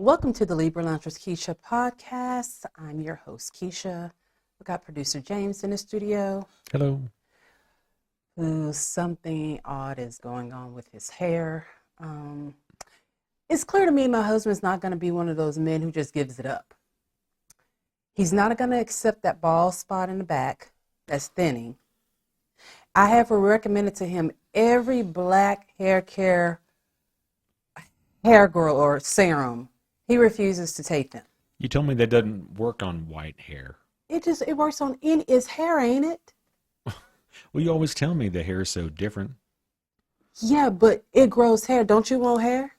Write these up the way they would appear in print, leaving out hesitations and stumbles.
Welcome to the Libra with Keisha podcast. I'm your host, Keisha. We got producer James in the studio. Hello. Something odd is going on with his hair. It's clear to me my husband's not going to be one of those men who just gives it up. He's not going to accept that bald spot in the back that's thinning. I have recommended to him every black hair care hair growth or serum. He refuses to take them. You told me that doesn't work on white hair. It works on his hair, ain't it? Well, you always tell me the hair is so different. Yeah, but it grows hair. Don't you want hair?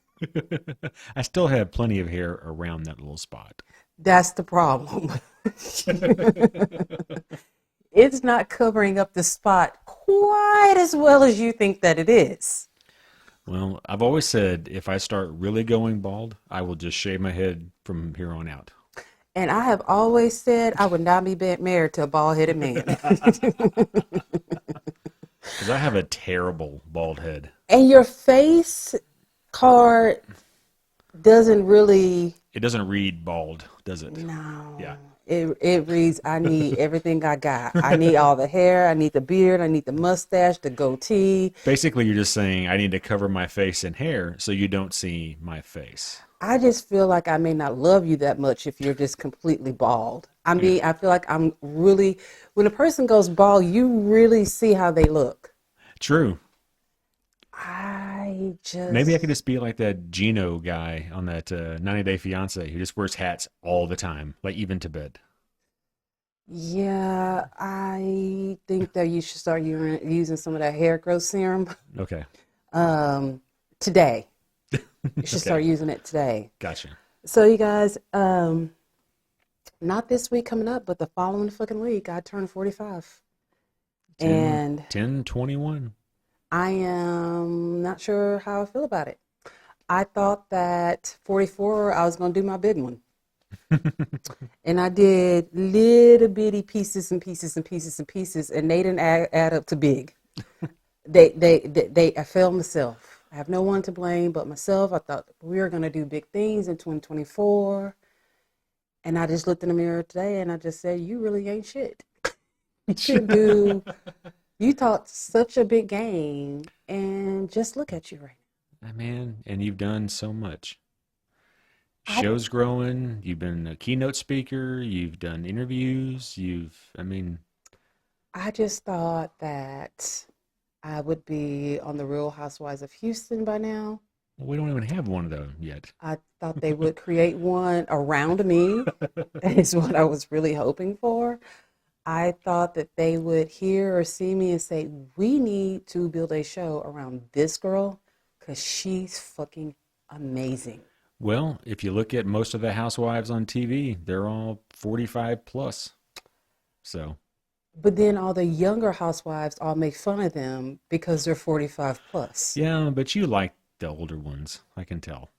I still have plenty of hair around that little spot. That's the problem. It's not covering up the spot quite as well as you think that it is. Well, I've always said if I start really going bald, I will just shave my head from here on out. And I have always said I would not be married to a bald-headed man. Because I have a terrible bald head. And your face card doesn't really... It doesn't read bald, does it? No. Yeah. It reads, I need everything I got. I need all the hair. I need the beard. I need the mustache, the goatee. Basically, you're just saying I need to cover my face in hair so you don't see my face. I just feel like I may not love you that much if you're just completely bald. I mean, I feel like I'm really, when a person goes bald, you really see how they look. True. Maybe I could Just, just be like that Gino guy on that 90 Day Fiance who just wears hats all the time, like even to bed. yeah, I think that you should start using some of that hair growth serum Okay. today. You should Okay. start using it today. Gotcha. So you guys, not this week coming up, but the following fucking week, I turned 45. 10, And 10/21. I am not sure how I feel about it. I thought that 44, I was going to do my big one. And I did little bitty pieces and pieces and pieces and pieces, and they didn't add up to big. I failed myself. I have no one to blame but myself. I thought we were going to do big things in 2024. And I just looked in the mirror today and I just said, you really ain't shit. You should do, you thought such a big game, and just look at you right Man, and you've done so much. now. Show's growing. You've been a keynote speaker. You've done interviews. I just thought that I would be on the Real Housewives of Houston by now. We don't even have one of those yet. I thought they would create one around me, is what I was really hoping for. I thought that they would hear or see me and say, we need to build a show around this girl because she's fucking amazing. Well, if you look at most of the housewives on TV, they're all 45 plus. So, But then all the younger housewives all make fun of them because they're 45 plus. yeah, but you like the older ones. I can tell.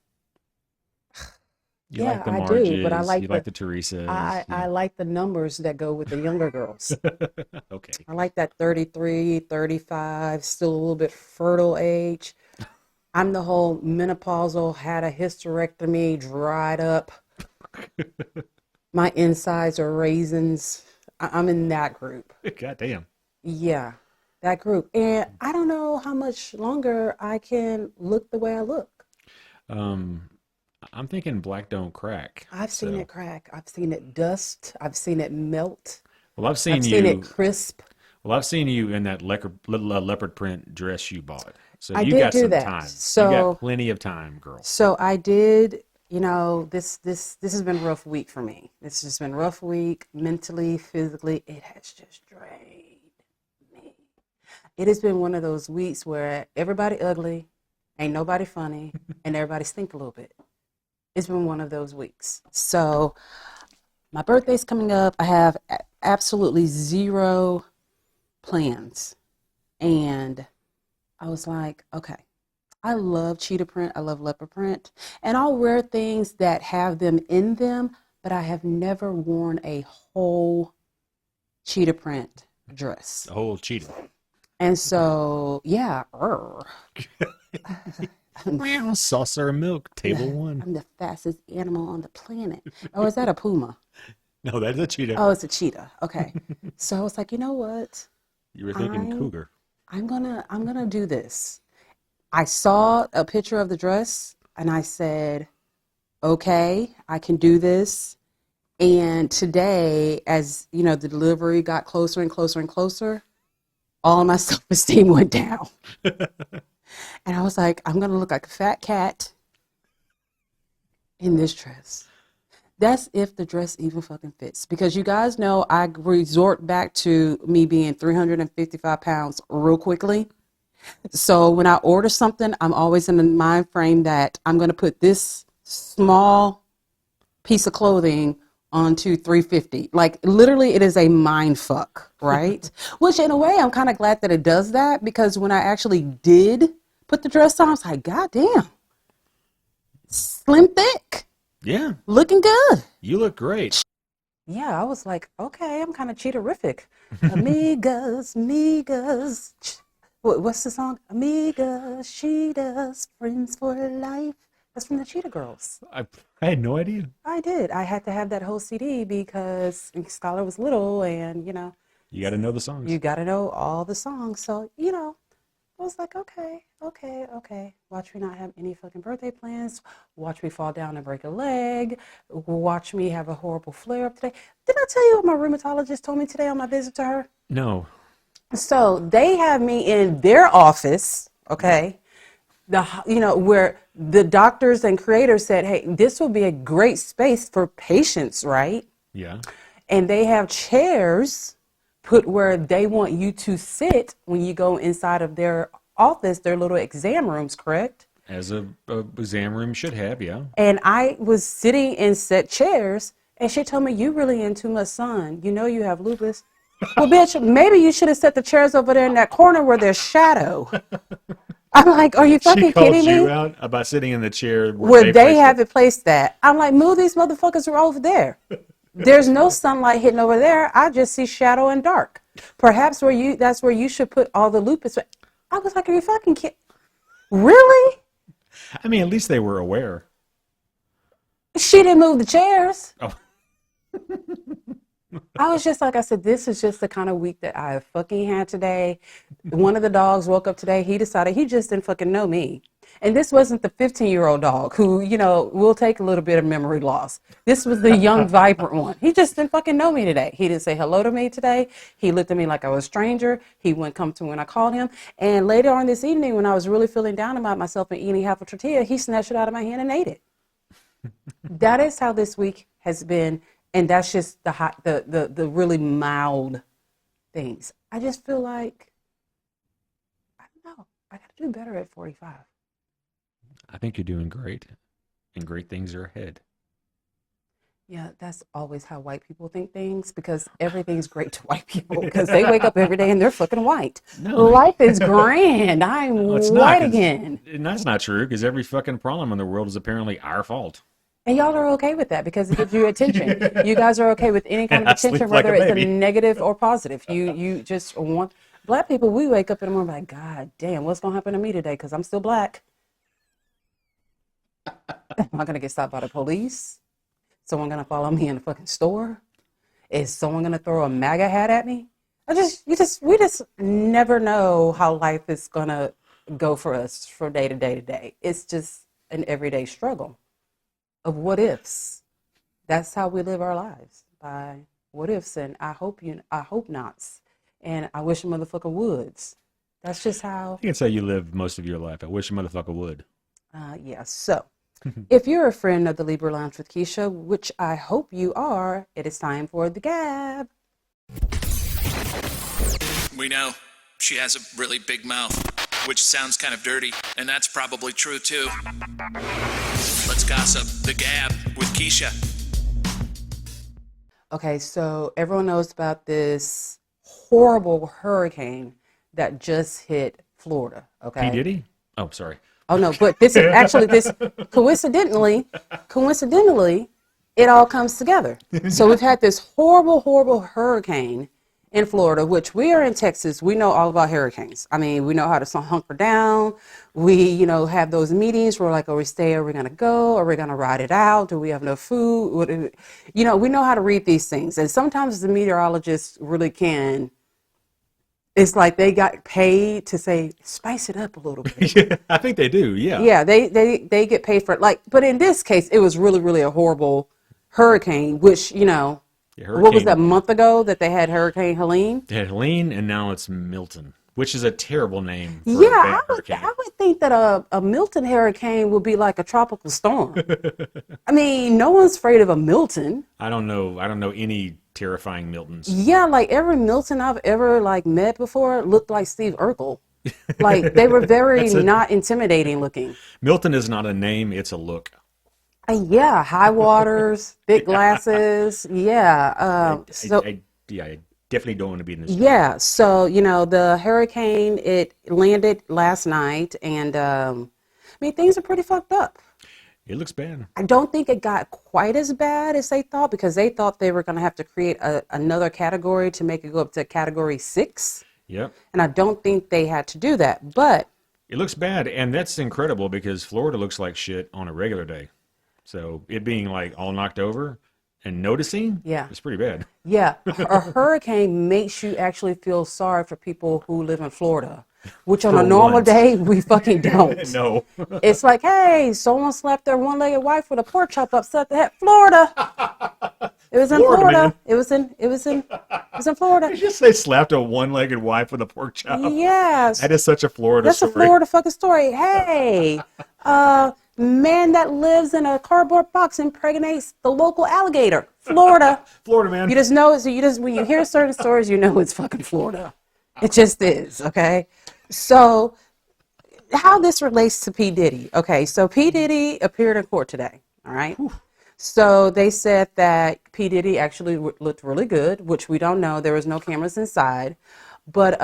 You Yeah, like the I do, but Marges. You like the Teresas. I like the numbers that go with the younger girls. Okay. I like that 33, 35, still a little bit fertile age. I'm the whole menopausal, had a hysterectomy, dried up. My insides are raisins. I'm in that group. God damn. Yeah, that group. And I don't know how much longer I can look the way I look. Um, I'm thinking black don't crack. I've seen So, it crack. I've seen it dust. I've seen it melt. well, I've seen it crisp. I've seen you in that little leopard print dress you bought. So I you did got do some that. time. You got So plenty of time, girl. so I did, this has been a rough week for me. It's just been a rough week mentally, physically. It has just drained me. It has been one of those weeks where everybody ugly, ain't nobody funny, and everybody stink a little bit. It's been one of those weeks. So my birthday's coming up. I have absolutely zero plans. And I was like, okay, I love cheetah print. I love leopard print. And I'll wear things that have them in them, but I have never worn a whole cheetah print dress. The whole cheetah. And so, yeah, Meow, saucer of milk, table one. I'm the fastest animal on the planet. Oh, is that a puma? No, that's a cheetah. Oh, it's a cheetah. Okay. So I was like, you know what? You were thinking I'm cougar. I'm gonna do this. I saw a picture of the dress and I said, okay, I can do this. And today, as you know, the delivery got closer and closer and closer, all my self-esteem went down. And I was like, I'm gonna look like a fat cat in this dress. That's if the dress even fucking fits. Because you guys know I resort back to me being 355 pounds real quickly. So when I order something, I'm always in the mind frame that I'm going to put this small piece of clothing onto 350. Like literally it is a mind fuck, right? Which in a way, I'm kind of glad that it does that because when I actually did put the dress on, I was like, God damn, slim thick, Yeah, looking good. you look great. Yeah, I was like, okay, I'm kind of cheaterific. Amigas, migas. What's the song? Amigas, cheetahs, friends for life. That's from the Cheetah Girls. I had no idea. I did. I had to have that whole CD because Scholar was little and, You got to know the songs. you got to know all the songs. So, I was like, okay, okay, okay. Watch me not have any fucking birthday plans. Watch me fall down and break a leg. Watch me have a horrible flare up today. Did I tell you what my rheumatologist told me today on my visit to her? No. So they have me in their office, okay? Where the doctors and creators said, hey, this will be a great space for patients, right? Yeah. And they have chairs put where they want you to sit when you go inside of their office, their little exam rooms, correct? As a exam room should have, yeah. And I was sitting in set chairs, and she told me, you really in too much sun. You know you have lupus. Well, bitch, maybe you should have set the chairs over there in that corner where there's shadow. I'm like, are you She fucking called kidding you me? out about sitting in the chair Where they placed have it. it placed that. I'm like, move these motherfuckers over there. There's no sunlight hitting over there. I just see shadow and dark. Perhaps that's where you should put all the lupus. I was like, are you fucking kidding? Really? I mean, at least they were aware. She didn't move the chairs. Oh, I was just like, I said, this is just the kind of week that I have fucking had today. One of the dogs woke up today. He decided he just didn't fucking know me. And this wasn't the 15-year-old dog who, will take a little bit of memory loss. This was the young, vibrant one. He just didn't fucking know me today. He didn't say hello to me today. He looked at me like I was a stranger. He wouldn't come to when I called him. And later on this evening, when I was really feeling down about myself and eating half a tortilla, he snatched it out of my hand and ate it. That is how this week has been. And that's just the really mild things. I just feel like, I don't know, I got to do better at 45. I think you're doing great, and great things are ahead. Yeah, that's always how white people think things because everything's great to white people because they wake up every day and they're fucking white. No. Life is grand. I'm Well, it's white not, again. and that's not true because every fucking problem in the world is apparently our fault. And y'all are okay with that because it gives you attention. You guys are okay with any kind of I sleep attention, like a whether it's a baby. negative or positive. You just want, black people, we wake up in the morning like, God damn, what's going to happen to me today? Because I'm still black. Am I going to get stopped by the police? Someone going to follow me in the fucking store? Is someone going to throw a MAGA hat at me? We just never know how life is going to go for us from day to day to day. It's just an everyday struggle of what ifs. That's how we live our lives, by what ifs, and I hope nots, and I wish a motherfucker would's. That's just how. You can say you live most of your life. I wish a motherfucker would. Yeah. So, if you're a friend of the Libra Lounge with Keisha, which I hope you are, it is time for the gab. We know she has a really big mouth, which sounds kind of dirty, and that's probably true too. Let's gossip. The Gab with Keisha. Okay, so everyone knows about this horrible hurricane that just hit Florida. Okay. P. Diddy? Oh, sorry. Oh no, but this is actually coincidentally, it all comes together. So we've had this horrible hurricane in Florida, which we are in Texas, we know all about hurricanes. I mean, we know how to hunker down. We, have those meetings where like, are we stay, are we going to go? Are we going to ride it out? Do we have enough food? We know how to read these things. And sometimes the meteorologists really can. It's like they got paid to say, spice it up a little bit. Yeah, I think they do. Yeah. Yeah, they get paid for it. Like, but in this case, it was really, really a horrible hurricane, which, Yeah, what was that, a month ago that they had Hurricane Helene? They had Helene, and now it's Milton, which is a terrible name for a Yeah, bad hurricane. I would think that a Milton hurricane would be like a tropical storm. I mean, no one's afraid of a Milton. I don't know any terrifying Miltons. Yeah, like every Milton I've ever like met before looked like Steve Urkel. Like they were very not intimidating looking. Milton is not a name; it's a look. Yeah, high waters, big glasses. Yeah. I definitely don't want to be in this. Yeah. So the hurricane, it landed last night, and I mean things are pretty fucked up. It looks bad. I don't think it got quite as bad as they thought, because they thought they were going to have to create another category to make it go up to category 6. Yep. And I don't think they had to do that. But it looks bad, and that's incredible because Florida looks like shit on a regular day. So it being like all knocked over and noticing, it's pretty bad. Yeah, a hurricane makes you actually feel sorry for people who live in Florida, which on a normal day, we fucking don't. No. It's like, hey, someone slapped their one-legged wife with a pork chop upset the head. Florida. It was in Florida. It was in Florida. Did you just say slapped a one-legged wife with a pork chop? Yes. That is such a Florida story. That's a Florida fucking story. Hey, man that lives in a cardboard box impregnates the local alligator. Florida. Florida, man. You just know it. So when you hear certain stories, you know it's fucking Florida. It just is, okay? So how this relates to P. Diddy. Okay, so P. Diddy appeared in court today, all right? Whew. So they said that P. Diddy actually looked really good, which we don't know. There was no cameras inside. But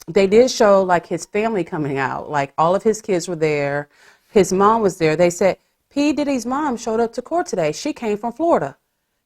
they did show, like, his family coming out. Like, all of his kids were there. His mom was there. They said, P. Diddy's mom showed up to court today. She came from Florida.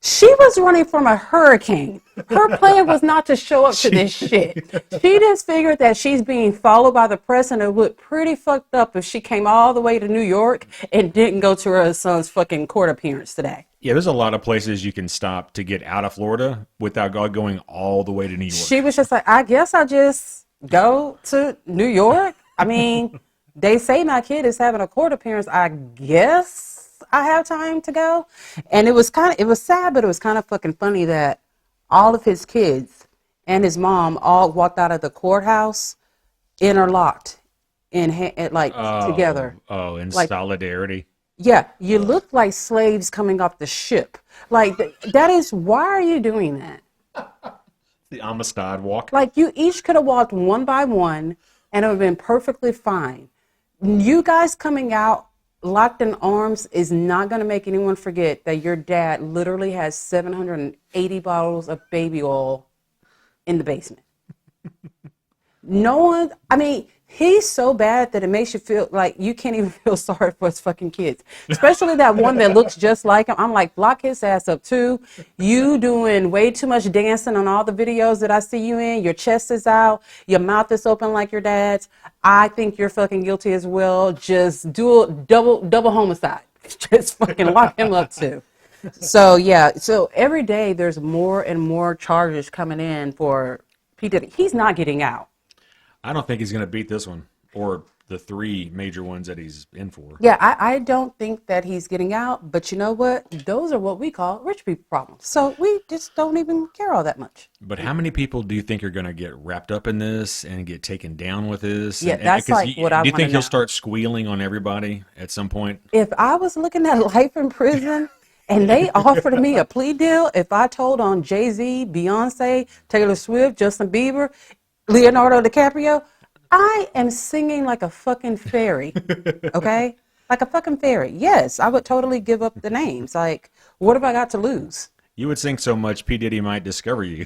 She was running from a hurricane. Her plan was not to show up to this shit. She just figured that she's being followed by the press, and it looked pretty fucked up if she came all the way to New York and didn't go to her son's fucking court appearance today. Yeah, there's a lot of places you can stop to get out of Florida without going all the way to New York. She was just like, I guess I'll just go to New York. I mean, they say my kid is having a court appearance. I guess I have time to go. And it was sad, but it was kind of fucking funny that all of his kids and his mom all walked out of the courthouse interlocked together. Oh, in solidarity. Yeah, you look like slaves coming off the ship. Like, that is, why are you doing that? The Amistad walk. Like, you each could have walked one by one and it would have been perfectly fine. You guys coming out locked in arms is not going to make anyone forget that your dad literally has 780 bottles of baby oil in the basement. No one, I mean, he's so bad that it makes you feel like you can't even feel sorry for his fucking kids. Especially that one that looks just like him. I'm like, block his ass up too. You doing way too much dancing on all the videos that I see you in. Your chest is out. Your mouth is open like your dad's. I think you're fucking guilty as well. Just double homicide. Just fucking lock him up too. So yeah, so every day there's more and more charges coming in for P. Diddy. He's not getting out. I don't think he's going to beat this one or the 3 major ones that he's in for. Yeah, I don't think that he's getting out, but you know what? Those are what we call rich people problems. So we just don't even care all that much. But how many people do you think are going to get wrapped up in this and get taken down with this? Yeah, that's like what I want to know. Do you think he'll start squealing on everybody at some point? If I was looking at life in prison and they offered me a plea deal, if I told on Jay-Z, Beyonce, Taylor Swift, Justin Bieber, Leonardo DiCaprio, I am singing like a fucking fairy, okay? Like a fucking fairy. Yes, I would totally give up the names. Like, what have I got to lose? You would sing so much, P. Diddy might discover you.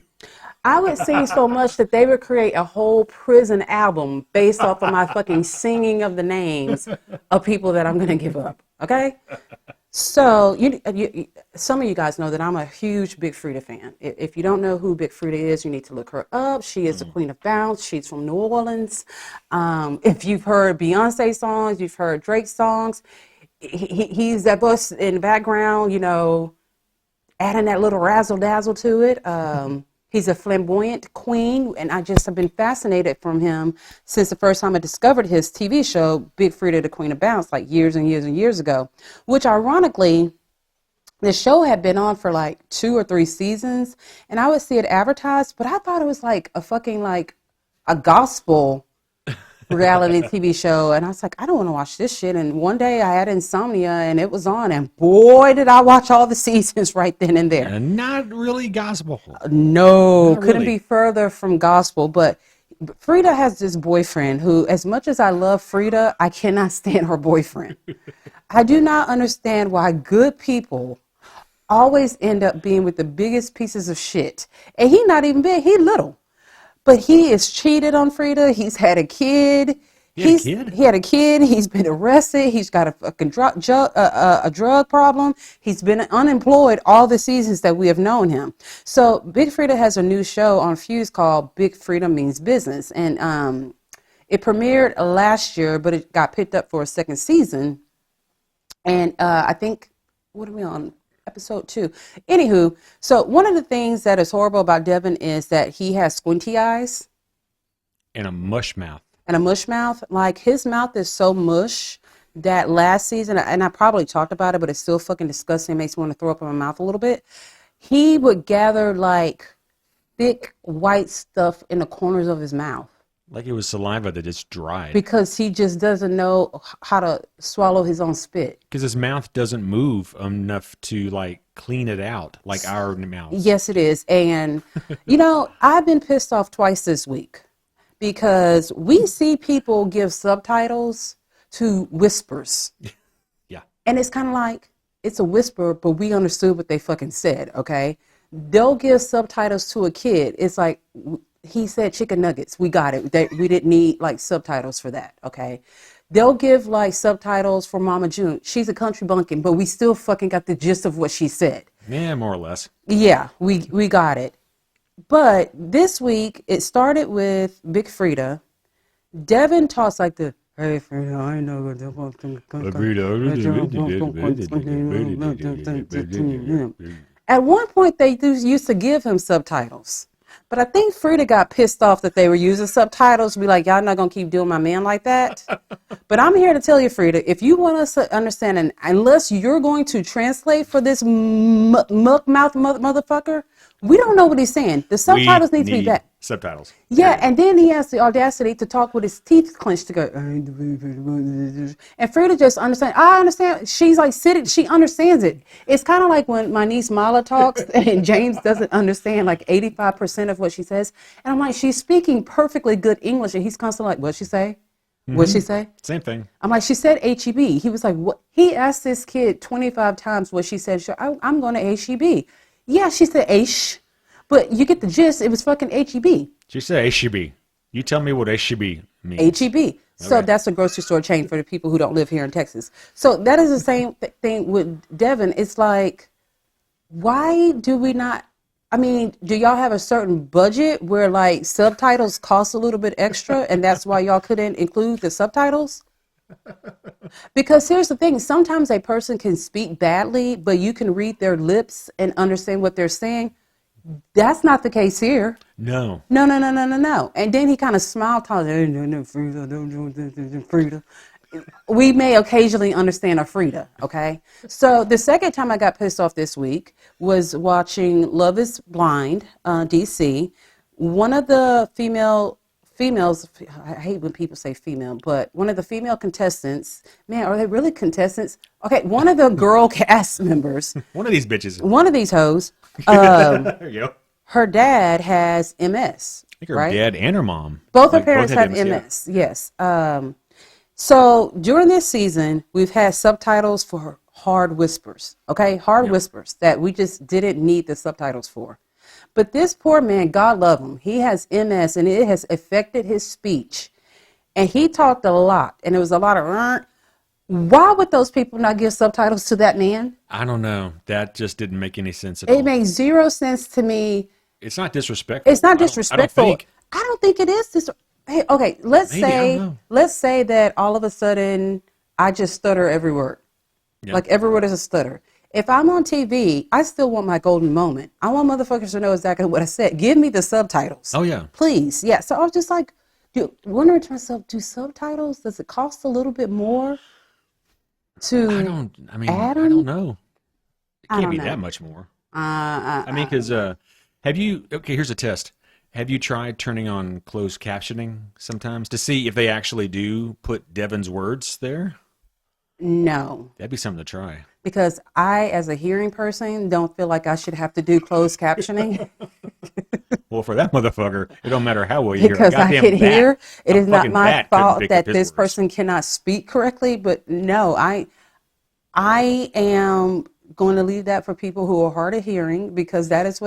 I would sing so much that they would create a whole prison album based off of my fucking singing of the names of people that I'm going to give up, okay? So some of you guys know that I'm a huge Big Frida fan. If you don't know who Big Frida is, you need to look her up. She is the queen of bounce. She's from New Orleans. If you've heard Beyonce songs, you've heard Drake songs. He's that voice in the background, adding that little razzle dazzle to it. He's a flamboyant queen, and I just have been fascinated from him since the first time I discovered his TV show, Big Frida, the Queen of Bounce, like years and years and years ago, which ironically, the show had been on for like 2 or 3 seasons, and I would see it advertised, but I thought it was like a fucking like a gospel reality TV show, and I was like, I don't want to watch this shit. And one day I had insomnia and it was on, and boy did I watch all the seasons right then and there. And not really gospel. No, Not couldn't really. be further from gospel. But Frida has this boyfriend who, as much as I love Frida, I cannot stand her boyfriend. I do not understand why good people always end up being with the biggest pieces of shit. And he not even big, he little. But he is cheated on Frida. He's had a kid. He had a kid? He's been arrested. He's got a fucking drug problem. He's been unemployed all the seasons that we have known him. So Big Frida has a new show on Fuse called Big Frida Means Business. And it premiered last year, but it got picked up for a second season. And I think, what are we on? Episode 2. Anywho, so one of the things that is horrible about Devin is that he has squinty eyes And a mush mouth. and a mush mouth. Like, his mouth is so mush that last season, and I probably talked about it, but it's still fucking disgusting. It makes me want to throw up in my mouth a little bit. He would gather like thick white stuff in the corners of his mouth Like it was saliva that just dried. because he just doesn't know how to swallow his own spit. Because his mouth doesn't move enough to like clean it out like our mouth. Yes, it is. And, I've been pissed off twice this week because we see people give subtitles to whispers. Yeah. And it's kind of like, it's a whisper, but we understood what they fucking said, okay? They'll give subtitles to a kid. It's like, he said chicken nuggets. We got it. We didn't need like subtitles for that, okay? They'll give like subtitles for Mama June. She's a country bumpkin, but we still fucking got the gist of what she said. Yeah, more or less. Yeah, we got it. But this week, it started with Big Frida. Devin talks like the, hey, Frida, I know what the At one point, they used to give him subtitles. But I think Frida got pissed off that they were using subtitles. Be like, y'all not going to keep doing my man like that. But I'm here to tell you, Frida, if you want us to understand, and unless you're going to translate for this muck mouth motherfucker, we don't know what he's saying. The subtitles need to be back. Subtitles. Yeah, and then he has the audacity to talk with his teeth clenched to go, and Frida just understands. I understand. She's like sitting, she understands it. It's kind of like when my niece Mala talks and James doesn't understand like 85% of what she says. And I'm like, she's speaking perfectly good English. And he's constantly like, what'd she say? What'd she say? Same thing. I'm like, she said HEB. He was like, what? He asked this kid 25 times what she said. I'm going to HEB. Yeah, she said H. But you get the gist. It was fucking HEB. She said HEB. You tell me what HEB means. HEB. So that's a grocery store chain for the people who don't live here in Texas. So that is the same thing with Devin. It's like, why do we not? I mean, do y'all have a certain budget where like subtitles cost a little bit extra and that's why y'all couldn't include the subtitles? Because here's the thing. Sometimes a person can speak badly, but you can read their lips and understand what they're saying. That's not the case here. No. No. And then he kind of smiled, hey, no, Frida. We may occasionally understand a Frida, okay? So the second time I got pissed off this week was watching Love is Blind, DC. One of the females, I hate when people say female, but one of the female contestants, man, are they really contestants? Okay, one of the girl cast members. One of these bitches. One of these hoes. There you go. Her dad has MS. I think her right? dad and her mom. Both her Like, parents had have yeah. MS. Yes. So during this season, we've had subtitles for hard whispers. Okay, hard whispers that we just didn't need the subtitles for. But this poor man, God love him, he has MS and it has affected his speech. And he talked a lot, and it was a lot of Why would those people not give subtitles to that man? I don't know. That just didn't make any sense at It all. makes zero sense to me. It's not disrespectful. It's not I don't disrespectful. think. I don't think it is. Hey, okay, Maybe, I don't know. let's say that all of a sudden I just stutter every word. Yeah. Like every word is a stutter. If I'm on TV, I still want my golden moment. I want motherfuckers to know exactly what I said. Give me the subtitles. Oh, yeah. Please. Yeah. So I was just like, wondering to myself, do subtitles, does it cost a little bit more to I add don't them? know. It I can't don't be know. that much more. I mean, because okay, here's a test. Have you tried turning on closed captioning sometimes to see if they actually do put Devin's words there? No. That'd be something to try. Because I, as a hearing person, don't feel like I should have to do closed captioning Well, for that motherfucker, it don't matter how well you hear. because I Goddamn can bat. hear. It A is not fucking my bat couldn't fault pick that up his this words. person cannot speak correctly. But no, I am going to leave that for people who are hard of hearing because that is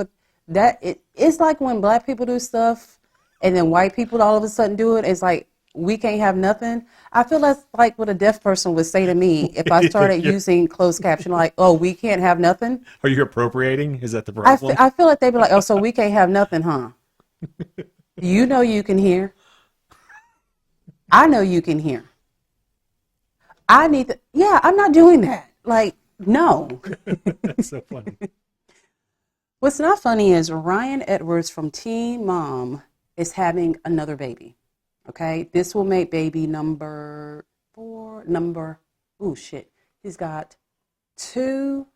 it's like when black people do stuff and then white people all of a sudden do it. It's like we can't have nothing. I feel that's like what a deaf person would say to me if I started Yeah. using closed caption, like, "Oh, we can't have nothing." Are you appropriating? Is that the problem? I feel like they'd be like, "Oh, so we can't have nothing, huh?" You know you can hear. I know you can hear. Yeah, I'm not doing that. Like, no. That's so funny. What's not funny is Ryan Edwards from Teen Mom is having another baby. Okay, this will make baby number 4. Oh shit, he's got 2.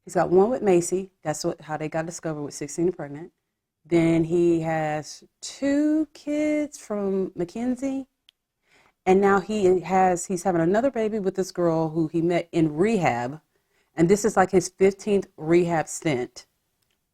He's got 1 with Macy. That's how they got discovered with 16 and pregnant. Then he has 2 kids from Mackenzie. And now he's having another baby with this girl who he met in rehab. And this is like his 15th rehab stint.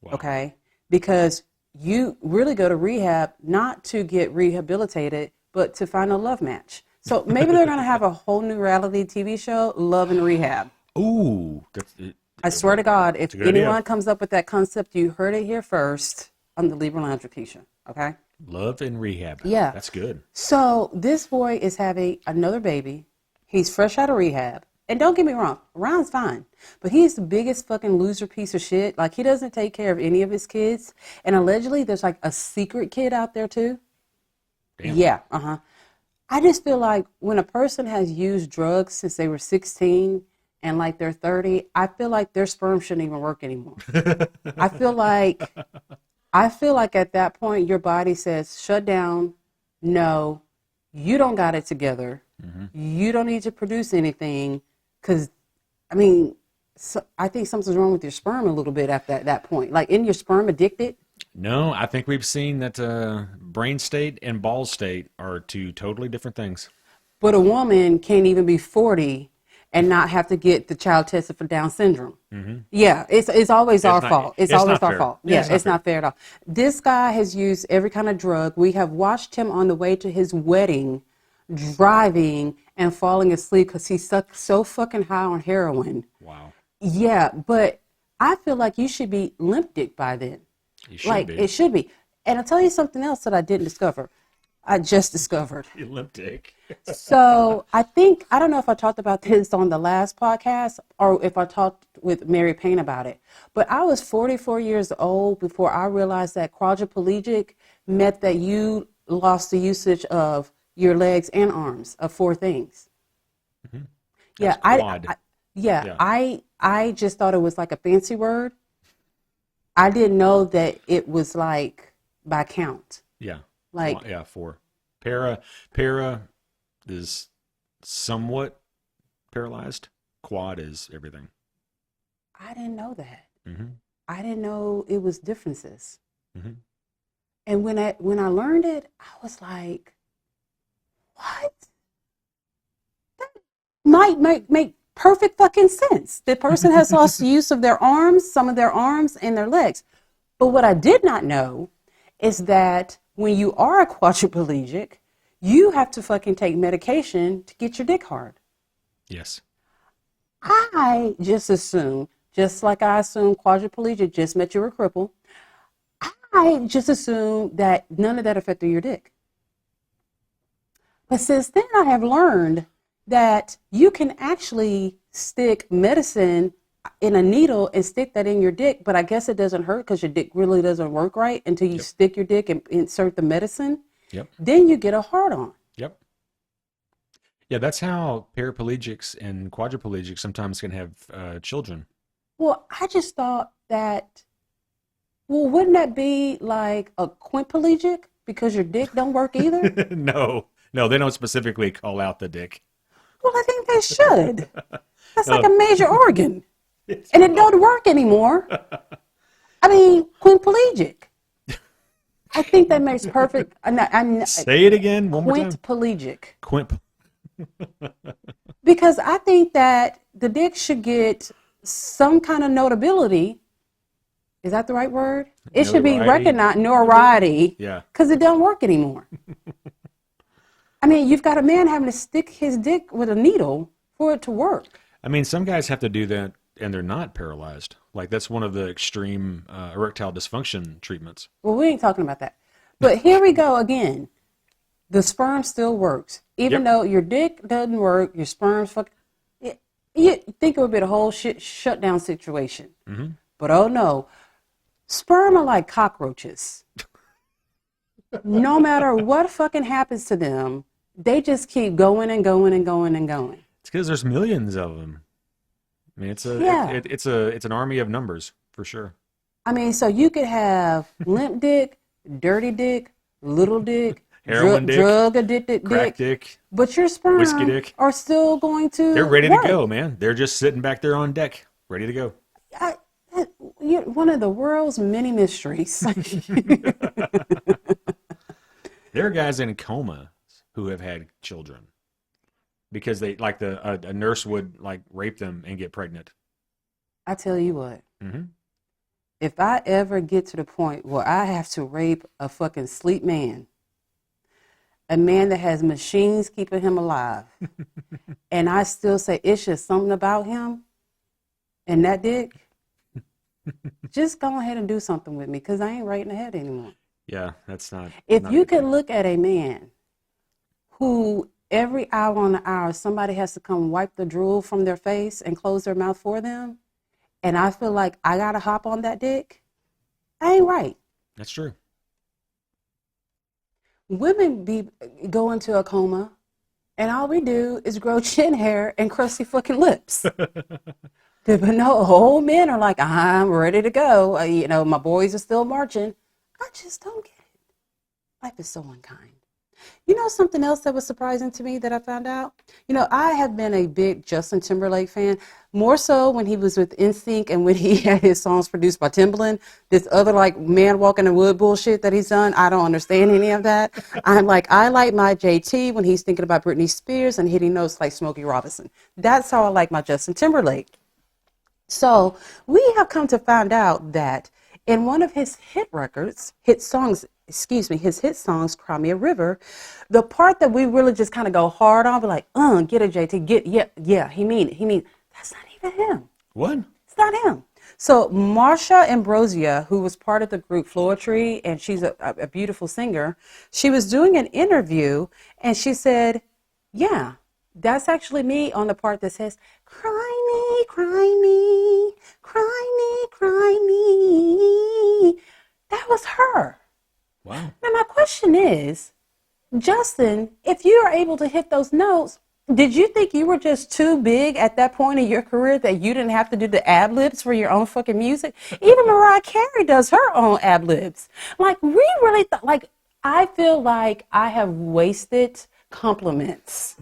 Wow. Okay? Because you really go to rehab not to get rehabilitated, but to find a love match. So maybe they're going to have a whole new reality TV show, Love and Rehab. Ooh, that's it. I swear to God, if a good idea. anyone comes up with that concept, you heard it here first on the Libra Lounge with Keisha. Okay? Love and Rehab. Yeah. That's good. So this boy is having another baby. He's fresh out of rehab. And don't get me wrong, Ryan's fine. But he's the biggest fucking loser piece of shit. Like, he doesn't take care of any of his kids. And allegedly, there's like a secret kid out there too. Damn. Yeah, I just feel like when a person has used drugs since they were 16 and like they're 30, I feel like their sperm shouldn't even work anymore. I feel like at that point, your body says, shut down. No, you don't got it together. You don't need to produce anything. Because, I mean, I think something's wrong with your sperm a little bit at that point. Like, isn't your sperm addicted? No, I think we've seen that brain state and ball state are 2 totally different things. But a woman can't even be 40 and not have to get the child tested for Down syndrome. Yeah, it's always our fault. It's always not our fair. fault. Yeah, Yeah, it's not fair at all. This guy has used every kind of drug. We have watched him on the way to his wedding, driving and falling asleep because he's so fucking high on heroin. Wow. Yeah, but I feel like you should be limp dick by then. You should Like, be. it should be. And I'll tell you something else that I didn't discover. I just discovered. Elliptic. So I don't know if I talked about this on the last podcast or if I talked with Mary Payne about it, but I was 44 years old before I realized that quadriplegic meant that you lost the usage of your legs and arms of 4 things. Yeah, That's quad. Yeah. Yeah. I just thought it was like a fancy word. I didn't know that it was like by count. Yeah. Like, Yeah, 4. Para is somewhat paralyzed. Quad is everything. I didn't know that. Mm-hmm. I didn't know it was differences. Mm-hmm. And when I learned it, I was like, what? That might make perfect fucking sense. The person has lost the use of their arms, some of their arms and their legs. But what I did not know is that when you are a quadriplegic, you have to fucking take medication to get your dick hard. Yes. I just assumed, just like I assumed quadriplegic just meant you were crippled, I just assumed that none of that affected your dick. But since then I have learned that you can actually stick medicine in a needle and stick that in your dick, but I guess it doesn't hurt because your dick really doesn't work right until you stick your dick and insert the medicine. Yep. Then you get a hard on. Yep. Yeah, that's how paraplegics and quadriplegics sometimes can have children. Well, I just thought that, well, wouldn't that be like a quinplegic because your dick don't work either? No, they don't specifically call out the dick. Well, I think they should. That's like a major organ. And it don't work anymore. I mean, quinplegic. I think that makes perfect. Say it again one more time. Quinplegic. Quimp. Because I think that the dick should get some kind of notability. Is that the right word? It should be recognized, notoriety. Yeah. Because it doesn't work anymore. I mean, you've got a man having to stick his dick with a needle for it to work. I mean, some guys have to do that and they're not paralyzed. Like that's one of the extreme erectile dysfunction treatments. Well, we ain't talking about that. But here we go again. The sperm still works. Even though your dick doesn't work, your sperm's you think it would be the whole shutdown situation. Mm-hmm. But oh no, sperm are like cockroaches. No matter what fucking happens to them, they just keep going and going and going and going. It's because there's millions of them. I mean, it's an army of numbers for sure. I mean, so you could have limp dick, dirty dick, little dick, heroin dick, drug addicted crack dick, but your sperm whiskey dick are still going to. They're ready work. to go, man. They're just sitting back there on deck, ready to go. You're one of the world's many mysteries. There are guys in comas who have had children because they like a nurse would like rape them and get pregnant. I tell you what, mm-hmm. If I ever get to the point where I have to rape a fucking sleep man, a man that has machines keeping him alive, and I still say it's just something about him and that dick, just go ahead and do something with me because I ain't right in the head anymore. Yeah, that's not. If not you could look at a man who every hour on the hour somebody has to come wipe the drool from their face and close their mouth for them, and I feel like I gotta hop on that dick, I ain't right. That's true. Women go into a coma, and all we do is grow chin hair and crusty fucking lips. But no, whole men are like, I'm ready to go. My boys are still marching. I just don't get it. Life is so unkind. You know something else that was surprising to me that I found out? I have been a big Justin Timberlake fan, more so when he was with NSYNC and when he had his songs produced by Timbaland. This other man walking in the wood bullshit that he's done, I don't understand any of that. I'm like, I like my JT when he's thinking about Britney Spears and hitting notes like Smokey Robinson. That's how I like my Justin Timberlake. So we have come to find out that in one of his hit songs, Cry Me a River, the part that we really just kind of go hard on, we're like, get it, JT, yeah, he mean it. That's not even him. What? It's not him. So Marsha Ambrosio, who was part of the group Floetry, and she's a beautiful singer, she was doing an interview, and she said, yeah, that's actually me on the part that says, cry me, cry me, cry me, cry me. That was her. Wow. Now my question is, Justin, if you are able to hit those notes, did you think you were just too big at that point in your career that you didn't have to do the ad-libs for your own fucking music? Even Mariah Carey does her own ad-libs. Like, we really thought, I feel like I have wasted compliments.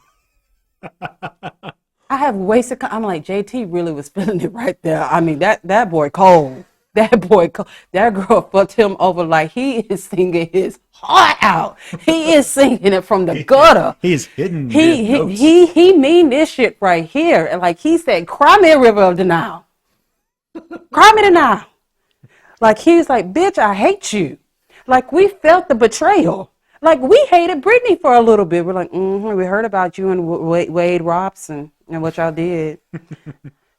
I have wasted. I'm like, JT really was feeling it right there. I mean, that boy cold. That boy cold. That girl fucked him over like he is singing his heart out. He is singing it from the gutter. He's hidden. He mean this shit right here. And like he said, cry me a river of denial. Cry me denial. Like he's like, bitch, I hate you. Like we felt the betrayal. Like we hated Britney for a little bit. We're like, we heard about you and Wade Robson and what y'all did.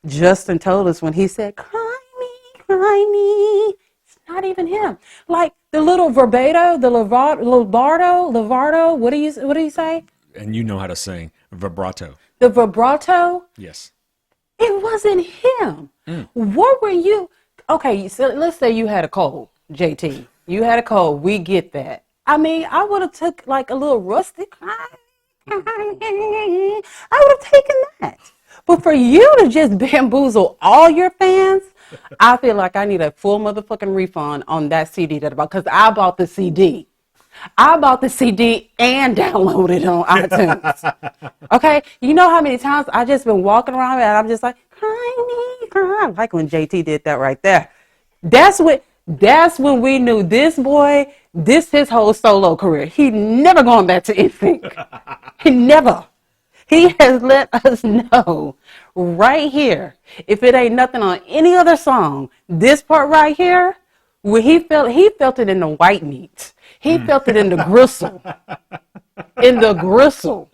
Justin told us when he said, cry me. It's not even him. Like the little verbato, the Lovardo, what do you say? and you know how to sing vibrato. The vibrato, Yes. it wasn't him. What were you? Okay, so let's say you had a cold, JT. You had a cold. We get that. I mean, I would have took like a little rustic. I would have taken that. But for you to just bamboozle all your fans, I feel like I need a full motherfucking refund on that CD that I bought, because I bought the CD. I bought the CD and downloaded it on iTunes. Okay? You know how many times I just been walking around and I'm just like, cry, cry. I like when JT did that right there. That's when we knew this boy, this his whole solo career. He never going back to anything. He never. He has let us know right here, if it ain't nothing on any other song, this part right here, where he felt it in the white meat. He felt it in the gristle. In the gristle.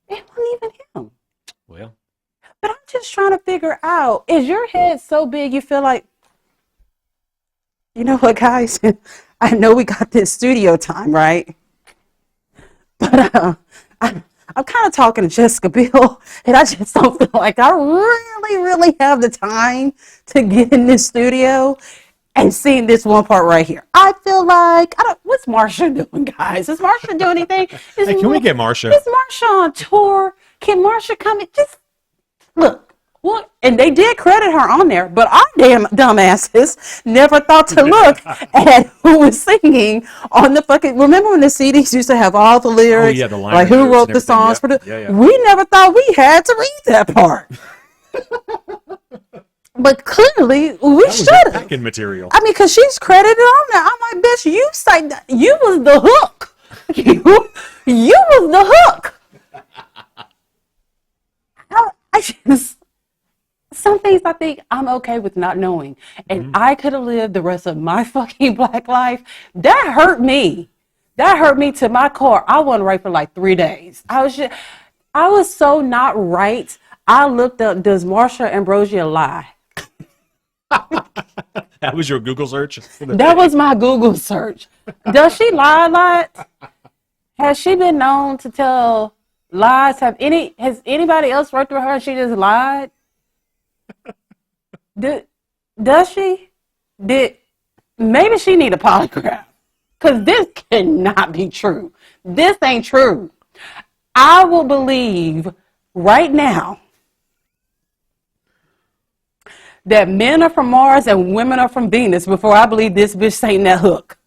It wasn't even him. Well. But I'm just trying to figure out, is your head so big you feel like, you know what, guys? I know we got this studio time, right? But I'm kind of talking to Jessica Biel, and I just don't feel like I really have the time to get in this studio and sing this one part right here. I feel like, what's Marsha doing, guys? Is Marsha doing anything? Hey, can we get Marsha? Is Marsha on tour? Can Marsha come in? Just look. What? And they did credit her on there, but our damn dumbasses never thought to look at who was singing on the fucking. Remember when the CDs used to have all the lyrics? Oh, yeah, the line like who wrote the songs for the. Yeah. We never thought we had to read that part. But clearly, we should have. Packing material. I mean, because she's credited on there. I'm like, bitch, you say that. You was the hook. You was the hook. I just. Some things I think I'm okay with not knowing. And I could have lived the rest of my fucking black life. That hurt me. That hurt me to my core. I wasn't right for like 3 days. I was so not right. I looked up, does Marsha Ambrosia lie? That was your Google search? That was my Google search. Does she lie a lot? Has she been known to tell lies? Has anybody else worked with her and she just lied? Does she? Maybe she need a polygraph, because this cannot be true. This ain't true. I will believe right now that men are from Mars and women are from Venus before I believe this bitch saying that hook.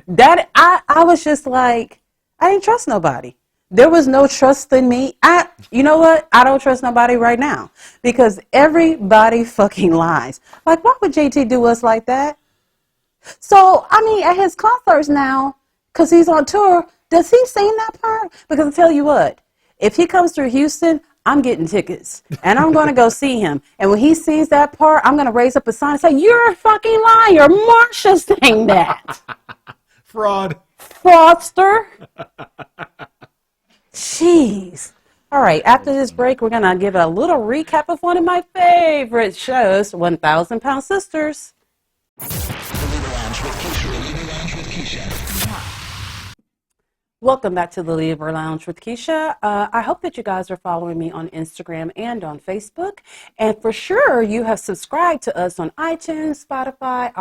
That I was just like, I didn't trust nobody. There was no trust in me. You know what? I don't trust nobody right now, because everybody fucking lies. Like, why would JT do us like that? So, I mean, at his concerts now, because he's on tour, does he sing that part? Because I'll tell you what, if he comes through Houston, I'm getting tickets, and I'm going to go see him. And when he sings that part, I'm going to raise up a sign and say, you're a fucking liar. Marsha sang that. Fraud. Fraudster. Jeez. All right, after this break, we're going to give a little recap of one of my favorite shows, 1,000 Pound Sisters. The Libra Lounge with Keisha. The Libra Lounge with Keisha. Welcome back to the Libra Lounge with Keisha. I hope that you guys are following me on Instagram and on Facebook. And for sure, you have subscribed to us on iTunes, Spotify,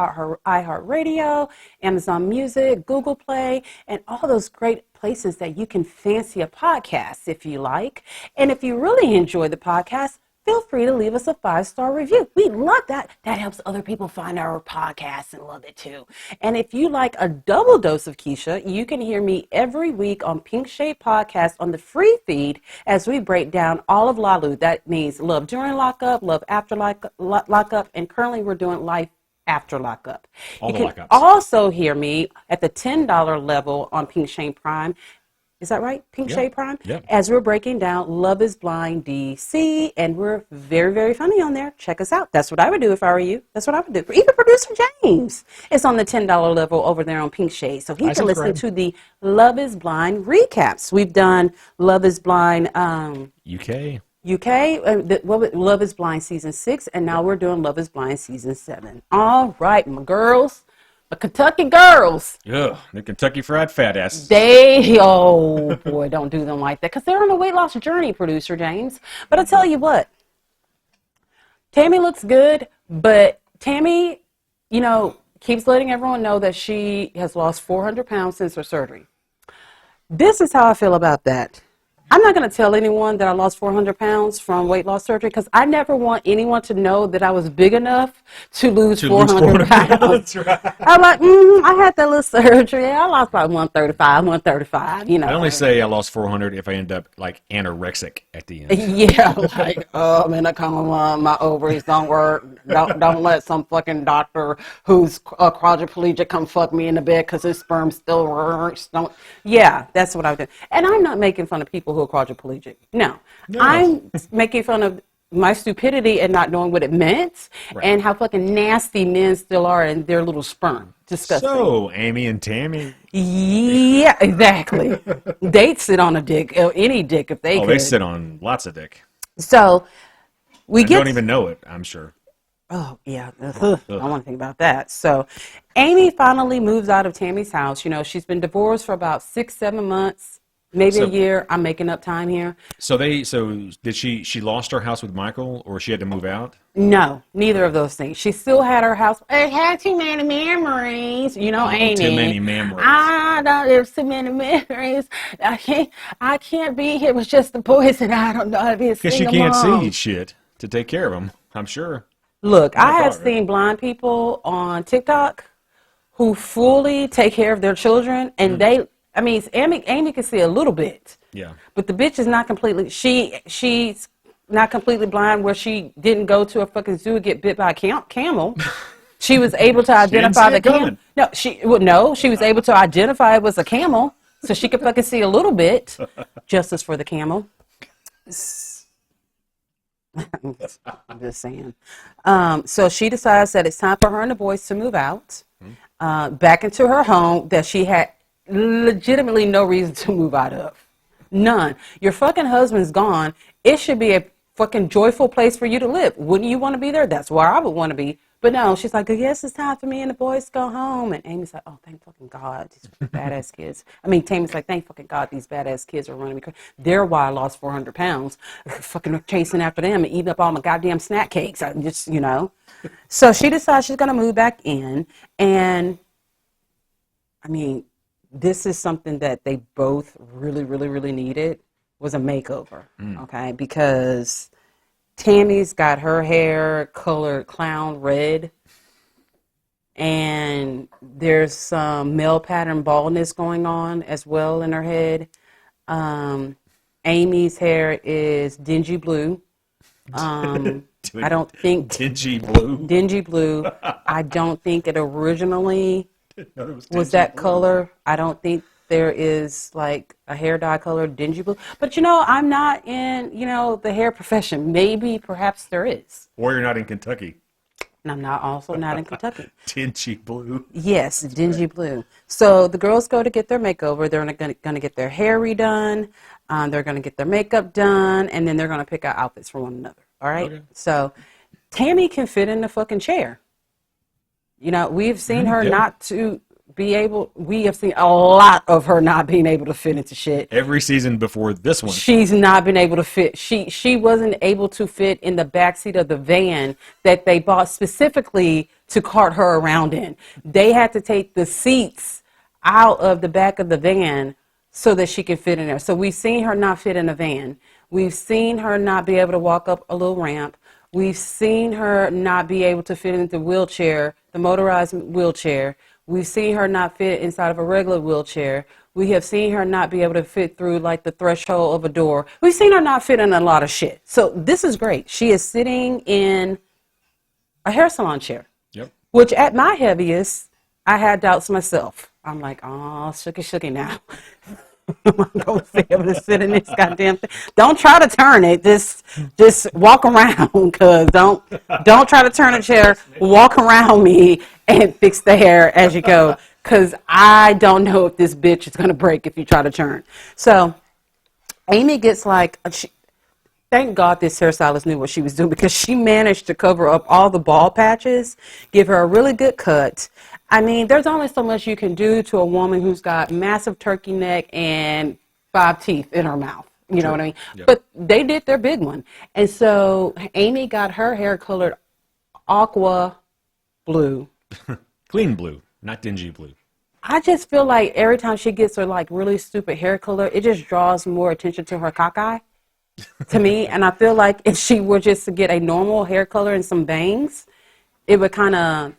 iHeartRadio, Amazon Music, Google Play, and all those great places that you can fancy a podcast if you like. And if you really enjoy the podcast, feel free to leave us a 5-star review. We love that. That helps other people find our podcast and love it too. And if you like a double dose of Keisha, you can hear me every week on Pink Shade Podcast on the free feed as we break down all of LALU. That means love during lockup, love after lockup, and currently we're doing life after lockup. All you the can lockups. also hear me at the $10 level on Pink Shade Prime. Is that right? Pink Shade Prime? Yeah. As we're breaking down Love is Blind DC, and we're very, very funny on there. Check us out. That's what I would do if I were you. That's what I would do. Even producer James is on the $10 level over there on Pink Shade, so he can listen to the Love is Blind recaps. We've done Love is Blind UK. Love is Blind Season 6, and now we're doing Love is Blind Season 7. All right, my girls. The Kentucky girls. Ugh, the Kentucky Fried Fat Asses. Oh boy, don't do them like that. Because they're on a weight loss journey, producer James. But I tell you what, Tammy looks good, but Tammy, keeps letting everyone know that she has lost 400 pounds since her surgery. This is how I feel about that. I'm not going to tell anyone that I lost 400 pounds from weight loss surgery because I never want anyone to know that I was big enough to lose 400 pounds. Right. I'm like, I had that little surgery. I lost about 135. I only say I lost 400 if I end up like anorexic at the end. Yeah, like, man, I come on, my ovaries don't work. Don't let some fucking doctor who's a quadriplegic come fuck me in the bed because his sperm still works. Yeah, that's what I would do. And I'm not making fun of people who are quadriplegic. No. I'm making fun of my stupidity and not knowing what it meant and how fucking nasty men still are in their little sperm. Disgusting. So, Amy and Tammy. Yeah, exactly. They'd sit on a dick, any dick if they could. Oh, they sit on lots of dick. So, don't even know it, I'm sure. Oh, yeah. I don't want to think about that. So, Amy finally moves out of Tammy's house. She's been divorced for about 6-7 months. Maybe a year. I'm making up time here. So did she lost her house with Michael or she had to move out? No, neither of those things. She still had her house. It had too many memories. Amy. Too many memories. There's too many memories. I can't be here with just the boys and I don't know how to be a single mom. Because she can't see shit to take care of them, I'm sure. Look, I have seen blind people on TikTok who fully take care of their children and Amy can see a little bit. Yeah. But the bitch is not completely, she's not completely blind where she didn't go to a fucking zoo and get bit by a camel. She was able to identify the camel. No, she was able to identify it was a camel. So she could fucking see a little bit. Justice for the camel. I'm just saying. So she decides that it's time for her and the boys to move out back into her home that she had legitimately no reason to move out of. None. Your fucking husband's gone. It should be a fucking joyful place for you to live. Wouldn't you want to be there? That's where I would want to be. But no, she's like, yes, it's time for me and the boys to go home. And Amy's like, oh, thank fucking God, these badass kids. Tammy's like, thank fucking God, these badass kids are running me crazy. They're why I lost 400 pounds. Fucking chasing after them and eating up all my goddamn snack cakes. So she decides she's going to move back in. And, this is something that they both really, really, really needed was a makeover, okay? Because Tammy's got her hair colored clown red, and there's some male pattern baldness going on as well in her head. Amy's hair is dingy blue. I don't think... Dingy blue? Dingy blue. I don't think it originally... was that blue. Color. I don't think there is like a hair dye color dingy blue. But I'm not in, the hair profession. Maybe, perhaps there is. Or you're not in Kentucky. And I'm not in Kentucky. Dingy blue. Yes, dingy blue. So the girls go to get their makeover. They're going to get their hair redone. They're going to get their makeup done. And then they're going to pick out outfits for one another. All right? Okay. So Tammy can fit in the fucking chair. We've seen her not to be able, we have seen a lot of her not being able to fit into shit. Every season before this one. She's not been able to fit. She wasn't able to fit in the backseat of the van that they bought specifically to cart her around in. They had to take the seats out of the back of the van so that she could fit in there. So we've seen her not fit in a van. We've seen her not be able to walk up a little ramp. We've seen her not be able to fit into the wheelchair, the motorized wheelchair. We've seen her not fit inside of a regular wheelchair. We have seen her not be able to fit through like the threshold of a door. We've seen her not fit in a lot of shit. So this is great. She is sitting in a hair salon chair. Yep. Which at my heaviest, I had doubts myself. I'm like, oh, shooky now. I'm going to be able to sit in this goddamn thing. Don't try to turn it. Just walk around, cause don't try to turn a chair. Walk around me and fix the hair as you go, cause I don't know if this bitch is gonna break if you try to turn. So Amy gets like, thank God this hairstylist knew what she was doing because she managed to cover up all the bald patches, give her a really good cut. I mean, there's only so much you can do to a woman who's got massive turkey neck and 5 teeth in her mouth. You know what I mean? Yep. But they did their big one. And so Amy got her hair colored aqua blue. Clean blue, not dingy blue. I just feel like every time she gets her like really stupid hair color, it just draws more attention to her cockeye to me. And I feel like if she were just to get a normal hair color and some bangs, it would kind of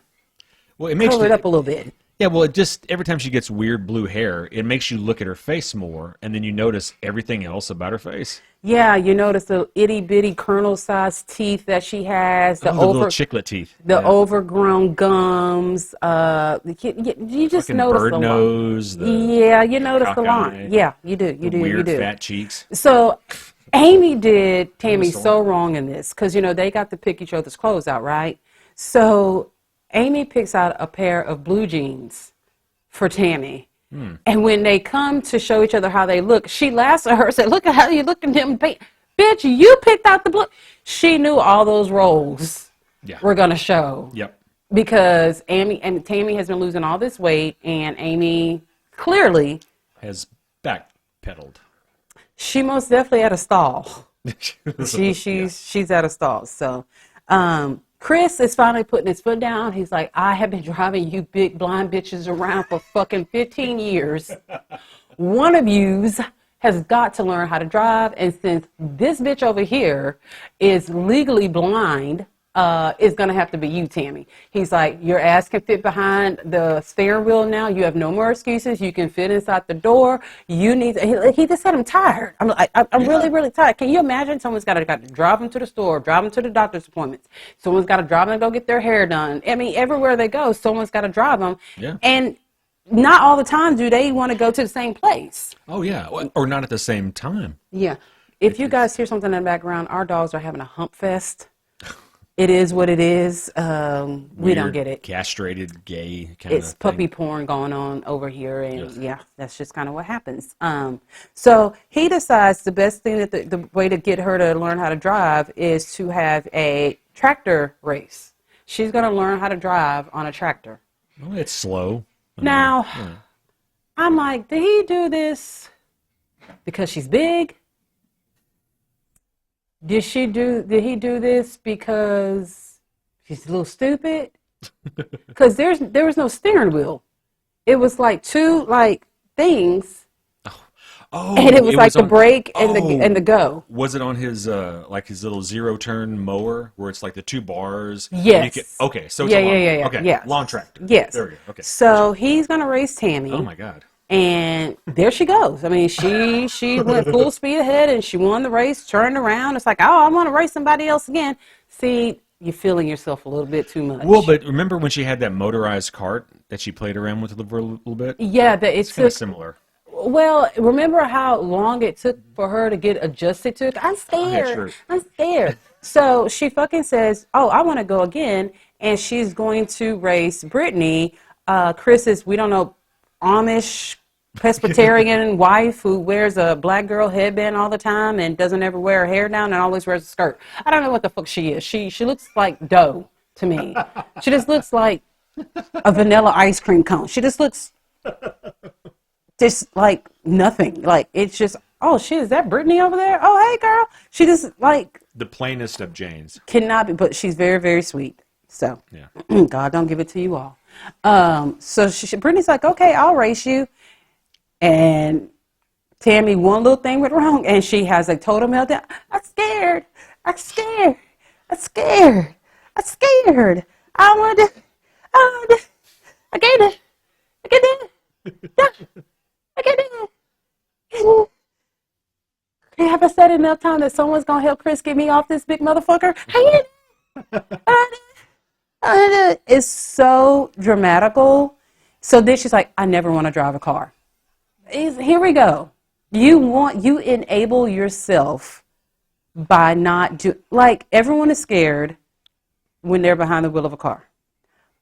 color it up a little bit. Yeah, well, it just, every time she gets weird blue hair, it makes you look at her face more, and then you notice everything else about her face. Yeah, you notice the itty bitty kernel-sized teeth that she has, The little chiclet teeth. the overgrown gums. You just Fucking notice bird the nose. Yeah, you notice the cockeye, line. Yeah, you do. You the do. You weird do. fat cheeks. So Amy did Tammy the so wrong in this because, you know, they got to pick each other's clothes out, right? So Amy picks out a pair of blue jeans for Tammy. And when they come to show each other how they look, she laughs at her and said, look at how you look in them. Bitch, you picked out the blue. She knew all those roles were going to show. Yep. Because Tammy has been losing all this weight, and Amy clearly Has backpedaled. she most definitely at a stall. She's at a stall. So Chris is finally putting his foot down. He's like, I have been driving you big blind bitches around for fucking 15 years. One of yous has got to learn how to drive. And since this bitch over here is legally blind, it's going to have to be you, Tammy. He's like, your ass can fit behind the steering wheel now. You have no more excuses. You can fit inside the door. You need to, he just said, I'm tired. I'm really, really tired. Can you imagine someone's got to drive them to the store, drive them to the doctor's appointments. Someone's got to drive them to go get their hair done. I mean, everywhere they go, someone's got to drive them. Yeah. And not all the time do they want to go to the same place. Oh, yeah. Or not at the same time. Yeah. If you guys hear something in the background, our dogs are having a hump fest. It is what it is. We don't get it. Castrated, gay kind of It's puppy porn going on over here, and yeah, that's just kind of what happens. So he decides the best thing that the way to get her to learn how to drive is to have a tractor race. She's going to learn how to drive on a tractor. Well, it's slow. Now, I'm like, did he do this because she's big? Did he do this because she's a little stupid? Because there was no steering wheel. It was like two things. Oh, and it was like the brake and the go. Was it on his like his little zero turn mower where it's like the two bars? Yes. Okay, so it's a long, okay, yes. lawn tractor. Yes. There we go. Okay. So he's gonna race Tammy. Oh my God. And there she goes. I mean, she went full speed ahead and she won the race, turned around. It's like, oh, I want to race somebody else again. See, you're feeling yourself a little bit too much. Well, but remember when she had that motorized cart that she played around with for a little bit? Yeah, it's kind of similar. Well, remember how long it took for her to get adjusted to it? I'm scared. Yeah, sure. I'm scared. So she fucking says, oh, I want to go again. And she's going to race Brittany, Chris's, we don't know, Amish Presbyterian wife who wears a black girl headband all the time and doesn't ever wear her hair down and always wears a skirt. I don't know what the fuck she is. She looks like dough to me. She just looks like a vanilla ice cream cone. She just looks just like nothing. Like it's just, oh shit, is that Brittany over there? Oh hey girl. She just like the plainest of Janes. Cannot be, but she's very, very sweet. So yeah. God don't give it to you all. So Brittany's like, okay, I'll race you. And Tammy, one little thing went wrong, and she has a total meltdown. I'm scared. I'm scared. I'm scared. I'm scared. I want to. I can't do it. I can't do it. I can't do it. Have I said enough time that someone's going to help Chris get me off this big motherfucker? It's so dramatical. So then she's like, I never want to drive a car. Here we go. You enable yourself by not like everyone is scared when they're behind the wheel of a car,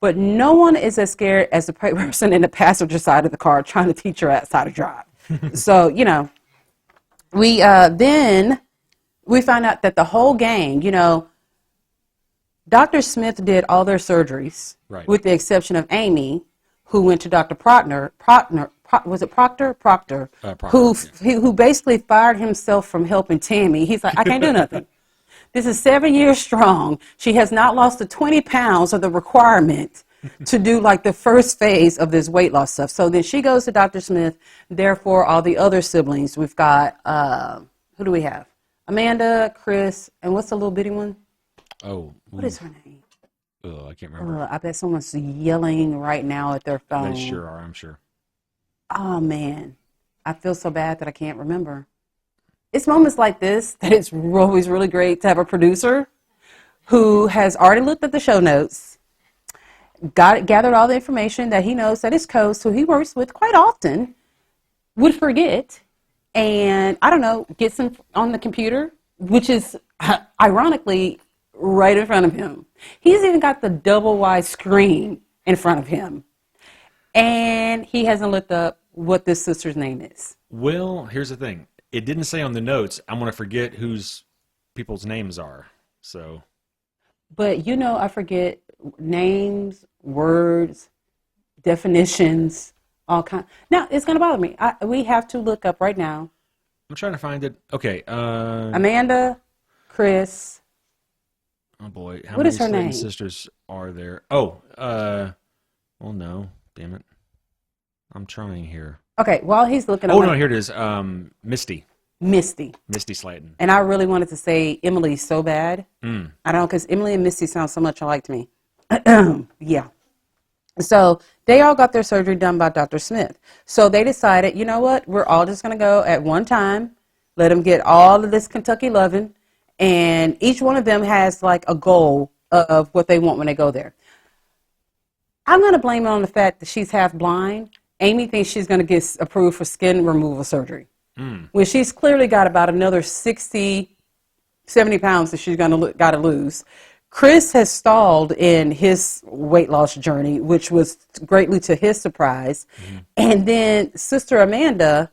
but no one is as scared as the person in the passenger side of the car trying to teach your ass how to drive. So we then we find out that the whole gang, Dr. Smith did all their surgeries, right, with the exception of Amy, who went to Dr. Proctor, was it Proctor? Proctor, who basically fired himself from helping Tammy. He's like, I can't do nothing. This is 7 years strong. She has not lost the 20 pounds of the requirement to do like the first phase of this weight loss stuff. So then she goes to Dr. Smith. Therefore, all the other siblings, we've got, who do we have? Amanda, Chris, and what's the little bitty one? Oh. What is her name? I can't remember. I bet someone's yelling right now at their phone. They sure are, I'm sure. Oh, man. I feel so bad that I can't remember. It's moments like this that it's always really great to have a producer who has already looked at the show notes, gathered all the information that he knows that his coach, who he works with quite often, would forget, and, I don't know, gets him on the computer, which is, ironically, right in front of him. He's even got the double wide screen in front of him. And he hasn't looked up what this sister's name is. Well, here's the thing. It didn't say on the notes, I'm going to forget whose people's names are. So. But, I forget names, words, definitions, all kinds. Now, it's going to bother me. We have to look up right now. I'm trying to find it. Okay. Amanda, Chris. Oh, boy. What is her name? Sisters are there? Oh, well, no. Damn it. I'm trying here. Okay, while he's looking up. Oh, no, here it is. Misty. Misty Slayton. And I really wanted to say Emily so bad. I don't know, because Emily and Misty sound so much alike to me. Yeah. So they all got their surgery done by Dr. Smith. So they decided, you know what? We're all just going to go at one time. Let them get all of this Kentucky loving. And each one of them has like a goal of what they want when they go there. I'm going to blame it on the fact that she's half blind. Amy thinks she's going to get approved for skin removal surgery. When she's clearly got about another 60, 70 pounds that she's got to lose. Chris has stalled in his weight loss journey, which was greatly to his surprise. And then Sister Amanda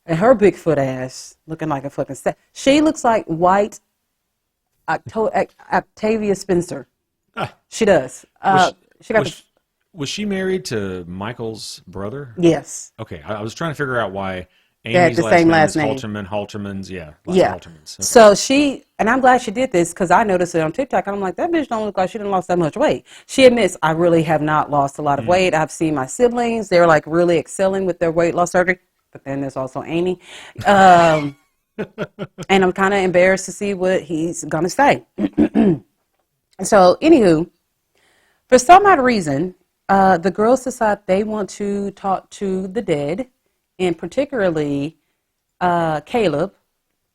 and her Bigfoot ass looking like a fucking she looks like white Octavia Spencer. She does. Was she married to Michael's brother? Yes. Okay, I was trying to figure out why Amy's the same last name. Halterman's, yeah. Halterman's. Okay. So and I'm glad she did this because I noticed it on TikTok. And I'm like, that bitch don't look like she didn't lost that much weight. She admits, I really have not lost a lot of weight. I've seen my siblings. They're like really excelling with their weight loss surgery. But then there's also Amy. And I'm kind of embarrassed to see what he's going to say. So, anywho, for some odd reason, the girls decide they want to talk to the dead, and particularly Caleb,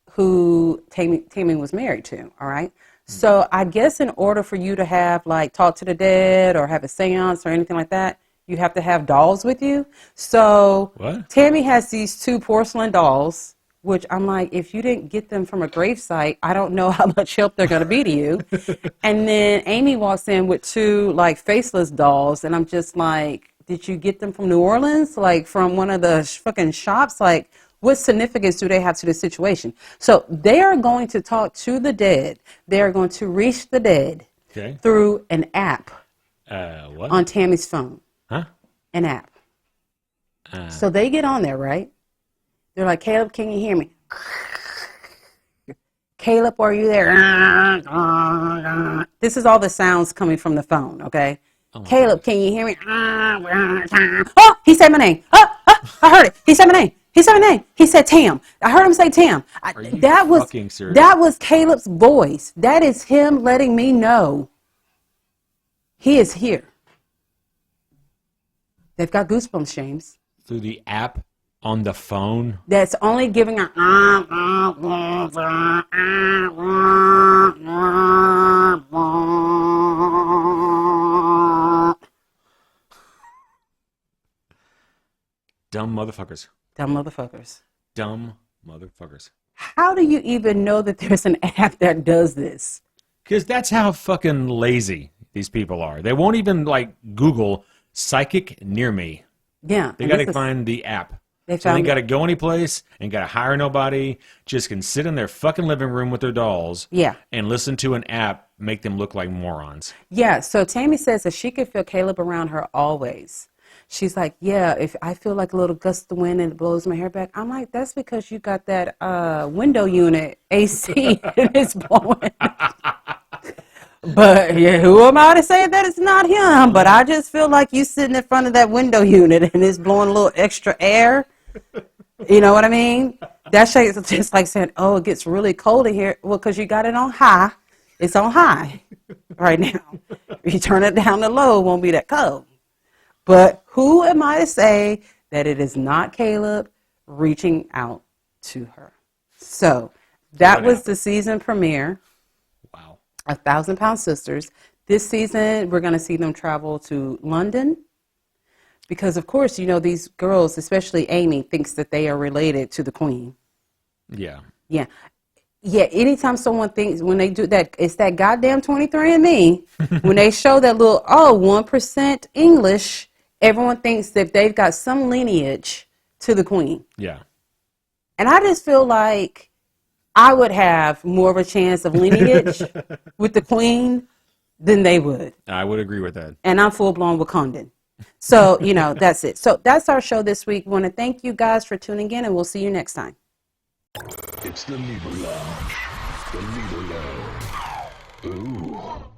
who Tammy was married to, all right? So I guess in order for you to have, like, talk to the dead or have a seance or anything like that, you have to have dolls with you. So what? Tammy has these 2 porcelain dolls, which I'm like, if you didn't get them from a gravesite, I don't know how much help they're going to be to you. And then Amy walks in with 2, like, faceless dolls, and I'm just like, did you get them from New Orleans? Like, from one of the fucking shops? Like, what significance do they have to the situation? So they are going to talk to the dead. They are going to reach the dead through an app what? on Tammy's phone. Huh? An app. So they get on there, right? They're like, Caleb, can you hear me? Caleb, are you there? This is all the sounds coming from the phone, okay? Oh, Caleb, can you hear me? Oh, he said my name. I heard it. He said my name. He said my name. He said Tam. I heard him say Tam. That was Caleb's voice. That is him letting me know he is here. They've got goosebumps, James. Through the app on the phone? That's only giving a... Dumb motherfuckers. Dumb motherfuckers. Dumb motherfuckers. How do you even know that there's an app that does this? Because that's how fucking lazy these people are. They won't even, like, Google psychic near me. Yeah. They got to find the app. They ain't got to go anyplace and got to hire nobody. Just can sit in their fucking living room with their dolls. Yeah. And listen to an app make them look like morons. Yeah. So Tammy says that she could feel Caleb around her always. She's like, yeah, if I feel like a little gust of wind and it blows my hair back, I'm like, that's because you got that window unit AC and it's blowing. But yeah, who am I to say that it's not him? But I just feel like you sitting in front of that window unit and it's blowing a little extra air. You know what I mean? That shit is just like saying, oh, it gets really cold in here. Well, because you got it on high. It's on high right now. If you turn it down to low, it won't be that cold. But who am I to say that it is not Caleb reaching out to her? So that was the season premiere. Wow. 1,000 Pound Sisters. This season, we're going to see them travel to London. Because, of course, you know, these girls, especially Amy, thinks that they are related to the Queen. Yeah. Yeah. Yeah, anytime someone thinks, when they do that, it's that goddamn 23andMe. When they show that little, 1% English, everyone thinks that they've got some lineage to the Queen. Yeah. And I just feel like I would have more of a chance of lineage with the Queen than they would. I would agree with that. And I'm full-blown Wakandan. So, you know, that's it. So that's our show this week. We want to thank you guys for tuning in, and we'll see you next time. It's the Libra Lounge. The Libra Lounge. Ooh.